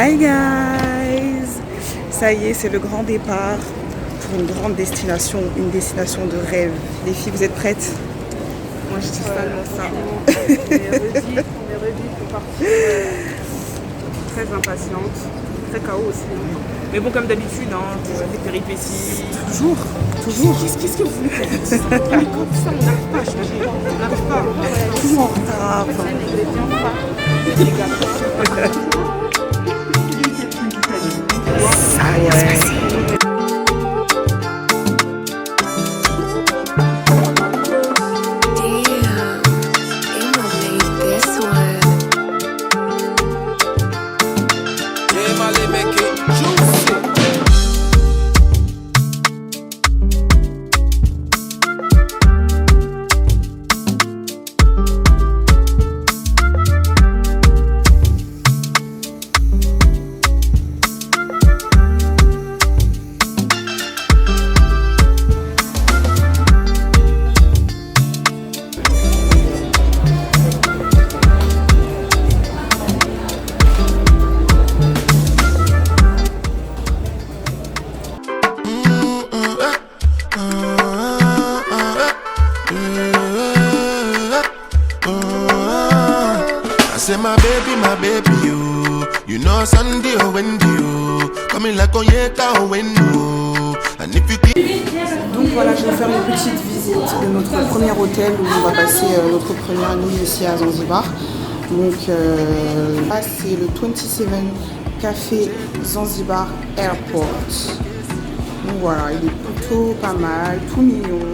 Hi guys! Ça y est, c'est le grand départ pour une grande destination, une destination de rêve. Les filles, vous êtes prêtes? Moi, je dis seulement ça. On est ready pour partir. Très impatiente, très chaos aussi. Mais bon, comme d'habitude, des péripéties. Toujours. Qu'est-ce que vous voulez faire? Comme ça, on n'arrive pas à changer. On n'arrive pas. Toujours en retard. Ça y est. Say my baby, you know Sunday or Wendy, coming like Onyeka or Wendo. And if you keep... Donc voilà, je vais faire une petite visite de notre premier hôtel où on va passer notre première nuit ici à Zanzibar. Donc là c'est le 27 Café Zanzibar Airport. Donc voilà, il est plutôt pas mal, tout mignon,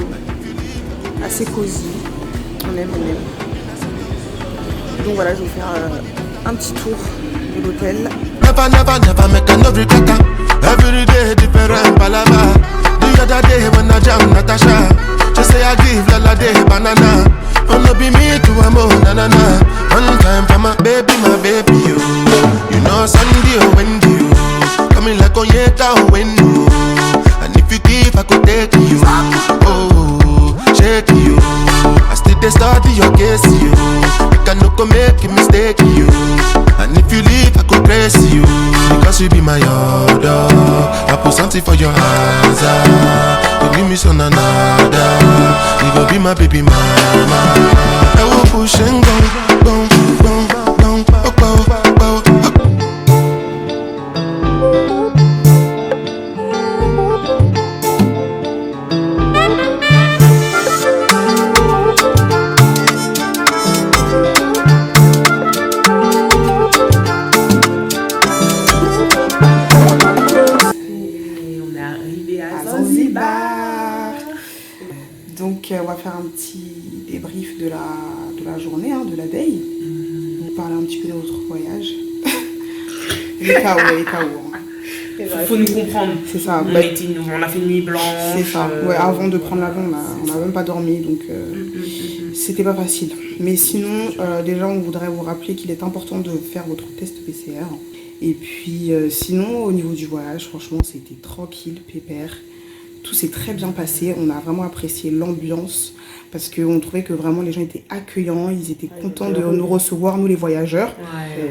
assez cosy. On aime. Donc voilà, je vais faire un petit tour de l'hôtel. Never make a no regret. Every day different palava. The other day when I jam Natasha, she say I give Lala day banana. Oh no be me to a mo na. One time for my baby, you know Sunday or Wendy, coming like Onyeka or Wendo. And if you give, I could take you. Oh, shake you. I still they study your case, you. I no go make a mistake, you. And if you leave, I could praise you. Because you be my order. I put something for your hands. You give me some another. You go be my baby mama. I will push and go. Donc on va faire un petit débrief de la journée, de la day. On va parler un petit peu de notre voyage. Les KO. Faut nous comprendre. C'est ça. On a fait une nuit blanche. C'est ça. Ouais, avant de prendre l'avion, on n'a même pas dormi, donc c'était pas facile. Mais sinon, déjà, on voudrait vous rappeler qu'il est important de faire votre test PCR. Et puis, sinon, au niveau du voyage, franchement, c'était tranquille, pépère. Tout s'est très bien passé. On a vraiment apprécié l'ambiance parce qu'on trouvait que vraiment les gens étaient accueillants. Ils étaient contents de nous recevoir, nous les voyageurs,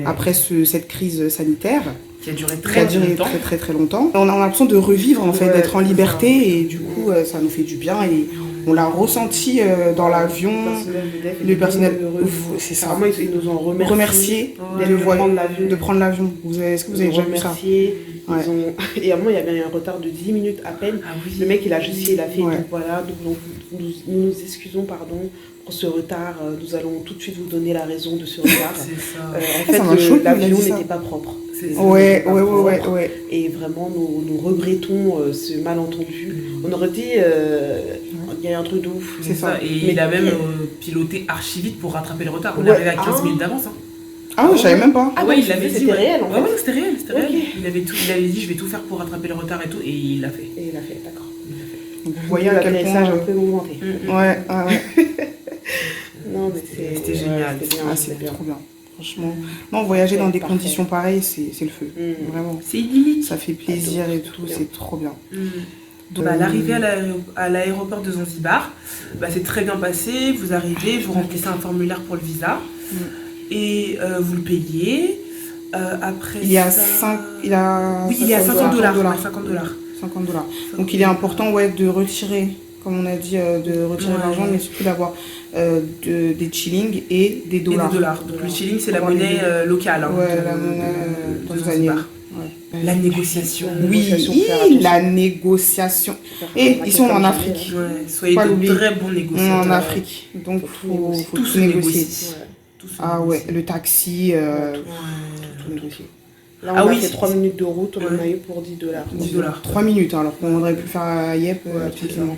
après cette crise sanitaire. Qui a duré très longtemps. On a l'impression de revivre, en fait, d'être en liberté. Et du coup, ça nous fait du bien. Et on l'a ressenti dans l'avion. Le personnel, c'est ça. Vraiment, ils nous ont remercié de prendre l'avion. Est-ce que vous avez déjà vu ça? Ouais. Et à un moment, il y avait un retard de 10 minutes à peine. Le mec, il a juste il a fait. Donc voilà, nous nous excusons pour ce retard. Nous allons tout de suite vous donner la raison de ce retard. En fait, l'avion n'était pas propre. Ouais. Et vraiment, nous regrettons ce malentendu. On aurait dit, il y a un truc de ouf. C'est ça. Et il a même piloté archi vite pour rattraper le retard. On est arrivé à 15 minutes d'avance. Ah oui, je savais même pas. Ah ouais, il l'avait dit. C'était réel en fait. Ouais, c'était réel. Il avait dit je vais tout faire pour rattraper le retard et tout, et il l'a fait. D'accord. Donc, vous voyez à quel point un peu mouvementé. Ouais. Non mais c'était génial. C'était trop bien. Franchement, non, voyager dans des conditions pareilles, c'est le feu. Vraiment. C'est idyllique. Ça fait plaisir et tout, c'est trop bien. Donc, l'arrivée à l'aéroport de Zanzibar, c'est très bien passé. Vous arrivez, vous remplissez un formulaire pour le visa et vous le payez. Après Il est à ça... 5, il a Oui, il est à 50 $. $50. 50 $. Donc il est important de retirer, comme on a dit, de retirer l'argent, mais surtout d'avoir des shillings et des dollars. Et des dollars. Donc le shilling, c'est la Pour monnaie locale. Ouais, la monnaie tanzanienne. La négociation. Oui, la négociation. Et ils sont en Afrique. Ouais, soyez Pas de l'oublier. très bons négociateurs. En Afrique. Donc faut Tout tout se négocier. négocie. Tout se Ah négocie. ouais, le taxi, Tout négocier. Là, on a fait 3 minutes de route, on en a eu pour $10. 10 $. 3 minutes, alors qu'on aurait pu faire à Yep, absolument.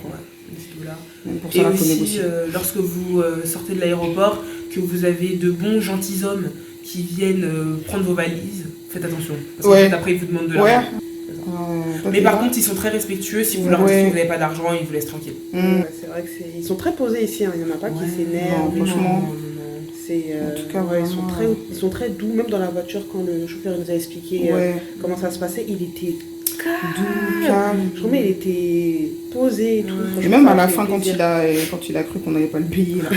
10 $. Même pour Et ça, il faut aussi, négocier. lorsque vous sortez de l'aéroport, que vous avez de bons gentilshommes qui viennent prendre vos valises, faites attention. Parce qu'en fait, après, ils vous demandent de l'argent. Mais par contre, ils sont très respectueux. Si vous leur dites que vous n'avez pas d'argent, ils vous laissent tranquille. Ouais, c'est vrai que ils sont très posés ici, hein. Il n'y en a pas qui s'énervent. Franchement. En tout cas, ils sont très doux. Même dans la voiture, quand le chauffeur nous a expliqué comment ça se passait, il était calme. Je trouvais il était posé et tout. Et même à la fin, quand il a cru qu'on n'allait pas le payer, là.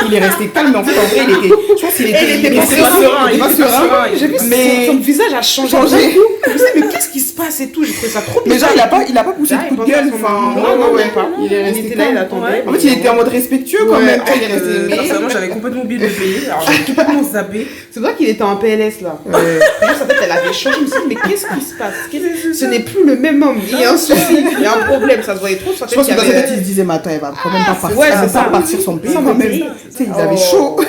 Il est resté calme, mais en fait, en vrai, je pense qu'il était pas serein. Il était pas serein. J'ai vu mais son visage a changé. Je me disais, mais qu'est-ce qui se passe et tout. J'ai trouvé ça trop mais bizarre. genre, il a pas poussé de coup de gueule. Enfin, non. Il est resté là, il calme. attendait. En fait, il était en mode respectueux quand même. Il est resté. Personnellement, j'avais complètement oublié de le payer. Alors, j'ai complètement zappé. C'est vrai qu'il était en PLS là. Sa tête, elle avait changé. Je me suis dit, mais qu'est-ce qui se passe? Ce n'est plus le même homme. Il y a un souci, il y a un problème. Ça se voyait trop. Je pense que dans sa tête, il se disait, mais attends, elle va quand même pas partir. ouais, Elle va c'est ça. pas partir sans payer quand même. Tu sais, ils avaient chaud.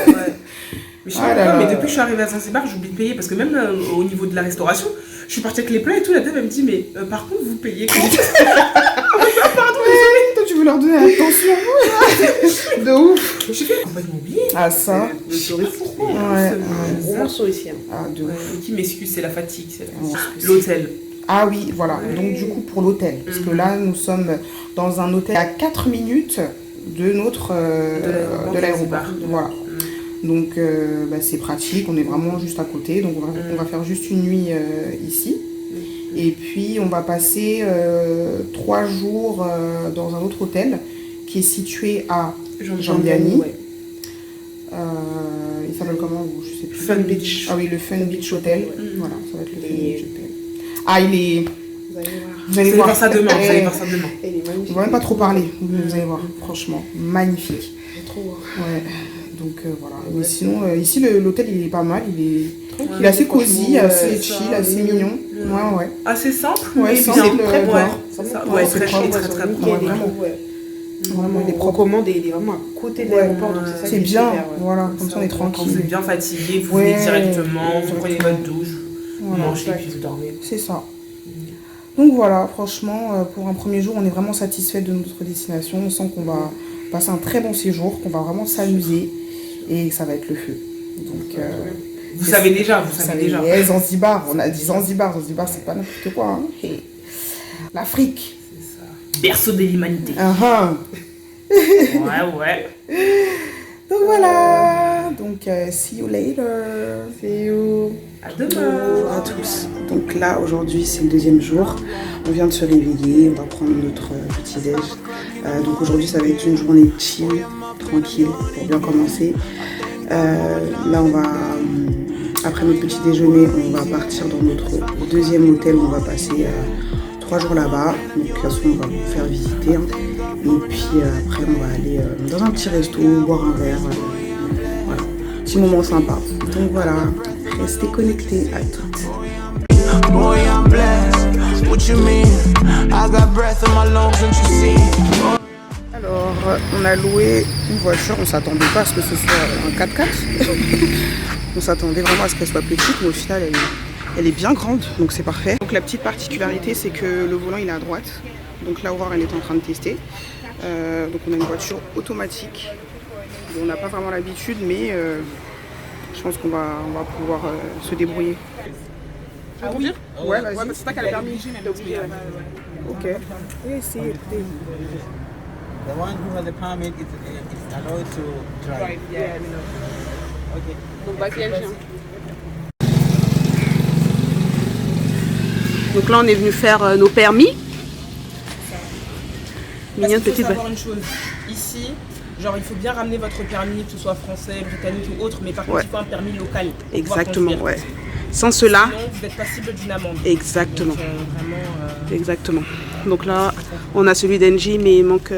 Mais je sais pas pourquoi, mais depuis que je suis arrivée à Zanzibar, j'oublie de payer parce que même au niveau de la restauration, je suis partie avec les plats et tout, la dame elle me dit mais par contre vous payez quand Pardon, désolé, toi tu veux leur donner l'attention. De ouf. Je fais complètement oublié. Ah ça. Le touriste. Gros morceau ici. Ah de ouf. Qui m'excuse, c'est la fatigue, c'est l'hôtel. Ah oui, voilà. Donc du coup pour l'hôtel, parce que là nous sommes dans un hôtel à 4 minutes de notre de l'aéroport. Voilà. Donc c'est pratique, on est vraiment juste à côté, donc on va faire juste une nuit ici. Et puis on va passer 3 jours dans un autre hôtel qui est situé à Jambiani. Il s'appelle comment? Je sais plus. Fun Beach. Ah oui, le Fun Beach Hotel. Voilà, ça va être le Fun Beach Hotel. Ah, il est... Vous allez voir. Vous allez voir ça demain, vous allez voir ça demain. Elle est magnifique. On va même pas trop parler, vous allez voir, franchement, magnifique. Trop. Ouais, donc voilà. Mais sinon, ici, l'hôtel, il est pas mal, il est assez cosy, assez chill, assez mignon. Ouais. Assez simple, ouais, mais simple, bien, très propre. Ouais, très propre, très propre. Vraiment, il est propre. Recommande, il est vraiment à côté de l'aéroport, donc c'est ça. C'est bien, voilà, comme ça on est Quand vous tranquille. êtes bien fatigué, vous venez directement, vous prenez votre douche, vous Voilà. mangez puis vous dormez. C'est ça. Donc voilà, franchement, pour un premier jour, on est vraiment satisfait de notre destination. On sent qu'on va passer un très bon séjour, qu'on va vraiment s'amuser et que ça va être le feu. Donc, vous savez déjà. Et Zanzibar, on a dit Zanzibar, c'est pas n'importe quoi. Hein. Hey. L'Afrique. C'est ça. Berceau de l'humanité. Ouais. Donc voilà. Donc see you later. See you. À demain. Bonjour à tous. Donc là, aujourd'hui, c'est le deuxième jour. On vient de se réveiller, on va prendre notre petit-déj. Donc aujourd'hui, ça va être une journée chill, tranquille, pour bien commencer. Là, on va, après notre petit déjeuner, on va partir dans notre deuxième hôtel où on va passer 3 jours là-bas. Donc de toute façon, on va vous faire visiter. Hein. Et puis après, on va aller dans un petit resto, boire un verre. Voilà, petit moment sympa. Donc voilà. Restez connectés à toutes. Boy, I'm blessed. What you mean? I got breath in my lungs, don't you see? Alors, on a loué une voiture. On s'attendait pas à ce que ce soit un 4x4. On s'attendait vraiment à ce qu'elle soit petite, mais au final, elle est bien grande, donc c'est parfait. Donc la petite particularité, c'est que le volant, il est à droite. Donc là, Aurore, elle est en train de tester. Donc on a une voiture automatique. On n'a pas vraiment l'habitude, mais... je pense qu'on va pouvoir se débrouiller. Ah oui. Ouais, vas-y. C'est pas qu'elle a permis. T'es obligé. Ok. Et c'est... The one who has a permit is allowed to drive. Yeah, I know. Okay. Donc vas-y, elle vient. Donc là, on est venu faire nos permis. Mignonne petite. Il faut savoir une chose. Ici, genre, il faut bien ramener votre permis, que ce soit français, britannique ou autre, mais par contre, il faut un permis local. Exactement, ouais. Sans cela... Sinon, vous êtes passible d'une amende. Exactement. Donc, vraiment, Exactement. Donc là, on a celui d'Engie, mais il manque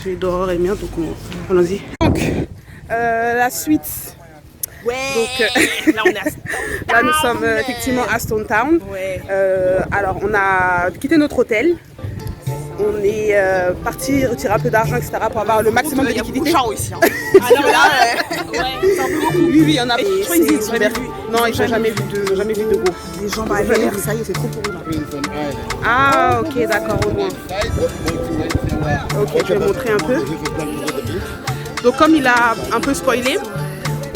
celui d'Aurore et mien, donc on allons-y. Donc, la suite. Ouais. Donc, là, on est à Stone Town. Là, nous sommes effectivement à Stone Town. Ouais. Alors, on a quitté notre hôtel. On est parti retirer un peu d'argent, etc. pour avoir le maximum de liquidité. Ici, hein. Alors là, oui, il y en a. Je crois qu'ils sont jamais vus. Non, ils n'ont jamais vu de gros. Les jambes à l'air, ça y est, c'est trop pour eux là. Ah, ok, d'accord, au loin. Ok, je vais montrer un peu. Donc, comme il a un peu spoilé,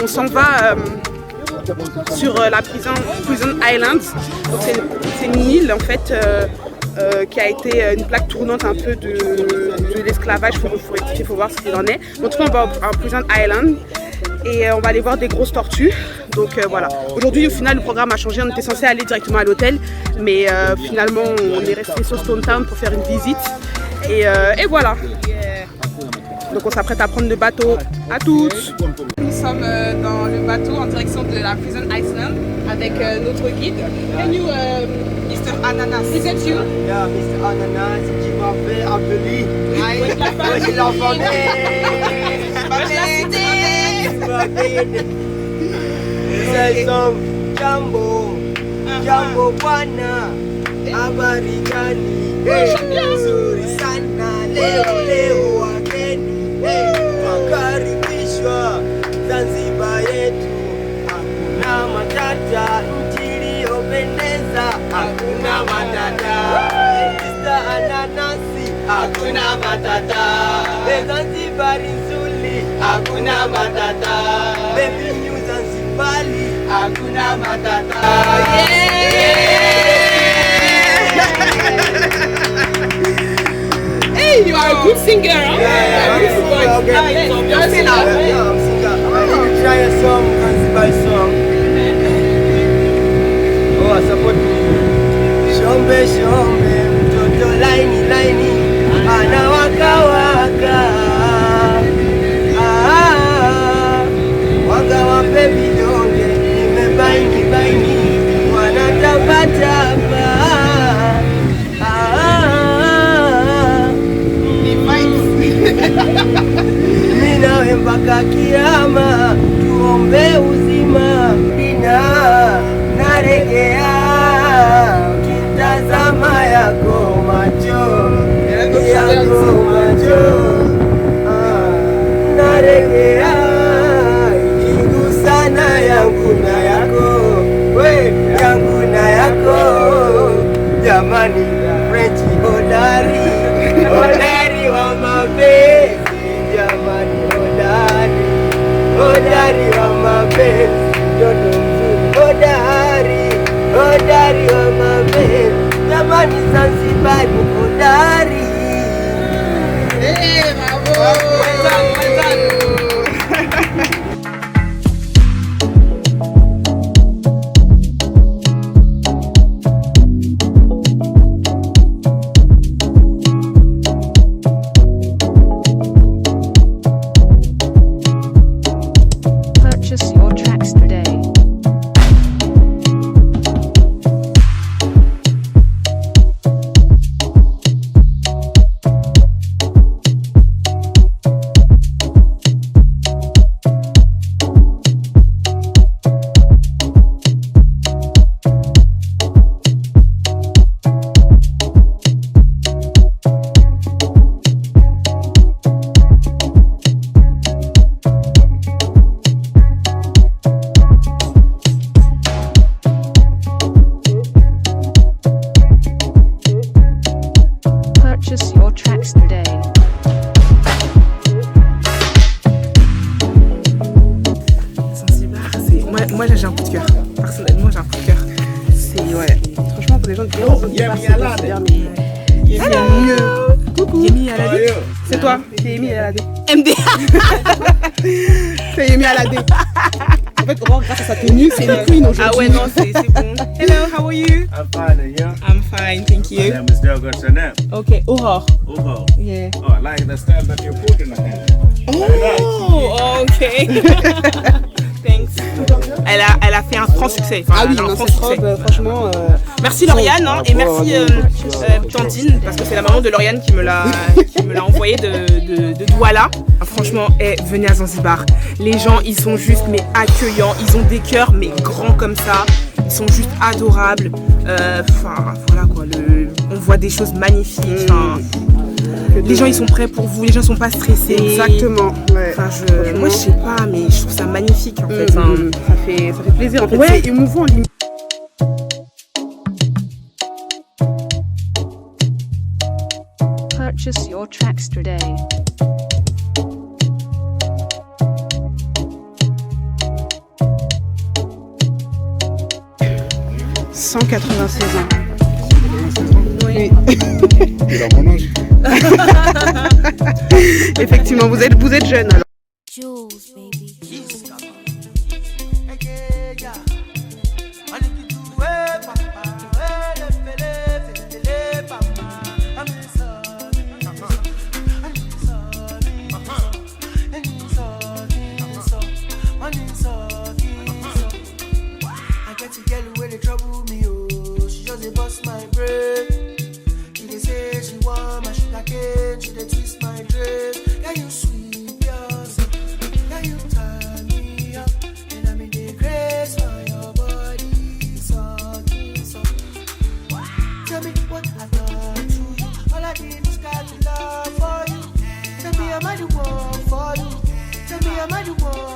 on s'en va sur la Prison Island. Donc, c'est une île en fait. Qui a été une plaque tournante un peu de l'esclavage, il faut voir ce qu'il en est. Donc on va à Prison Island et on va aller voir des grosses tortues. Donc voilà. Aujourd'hui au final le programme a changé, on était censé aller directement à l'hôtel, mais finalement on est resté sur Stone Town pour faire une visite. Et voilà. Donc on s'apprête à prendre le bateau. À toutes. Nous sommes dans le bateau en direction de la Prison Island avec notre guide. Can you, Mr. Ananas, present you? Yeah, Mr. Ananas, qui m'a fait appeler. Moi, je l'ai C'est son Jambo, Jambo Bwana, habari gani? Nzuri sana, leo wageni, wakaribishwa Zanzibar yetu. Hakuna matata, nchi iliyopendeza, hakuna matata. Mr. Ananasi, hakuna matata. Zanzibar nzuri, hakuna matata. Baby new Zanzibari, hakuna matata. Hey, you are a good singer, huh? Yeah, beautiful voice. okay. Nice. I'm You're a singer. Yeah, I'm singer. I need to try a song, Zanzibar song. Oh, I support you. Shombe, shombe, mtoto laini, laini, anawaka waka. Wanga wape vidonge, nimebaini, baini, wanatabataba. Minawe mpaka kiama, tuombe uzima. Dina naregea, kitazama yako macho, yako macho. Naregea, ikigusana yangu na yako, we yangu na yako. Jamani, French hodari, hodari wa mapenzi. Jamani, hodari, hodari wa mapenzi. Mtoto mzuri, hodari, hodari wa mapenzi. Jamani, Zanzibar hodari. Hey, bravo! Purchase your tracks today. Purchase your tracks today. Zanzibar, moi j'ai un coup de cœur. Personnellement, j'ai un coup de cœur. C'est ouais. Franchement, pour les gens de Zanzibar, c'est bien, mais c'est mieux. Coucou. Yemi Alade. C'est toi, c'est Yemi Alade. MD. C'est Yemi Alade. En fait, Aurore, grâce à sa tenue, c'est une queen aujourd'hui. Ah ouais, non, c'est bon. Hello, how are you? I'm fine, and you? I'm fine, thank My you. name is Del. What's your name? Okay, Aurore. Ugo. Yeah. Oh, I like the style that you put in the hand. Oh, ok. Thanks. Elle a fait un franc succès. Enfin, Ah oui, non, cette robe, franchement... Merci Lauriane et merci Tantine, parce que c'est la maman de Lauriane qui me l'a envoyé de Douala. Franchement, venez à Zanzibar. Les gens, ils sont juste mais accueillants. Ils ont des cœurs mais grands comme ça. Ils sont juste adorables. Enfin, voilà quoi. On voit des choses magnifiques. Les gens, ils sont prêts pour vous. Les gens sont pas stressés. Exactement. Ouais. Enfin, moi, je sais pas, mais je trouve ça magnifique en fait. Ça fait plaisir en fait. Ouais, c'est émouvant. Purchase your tracks today. « 196 ans. Oui. Il a mon âge. Effectivement, vous êtes jeune alors. Jules, baby. Am I the one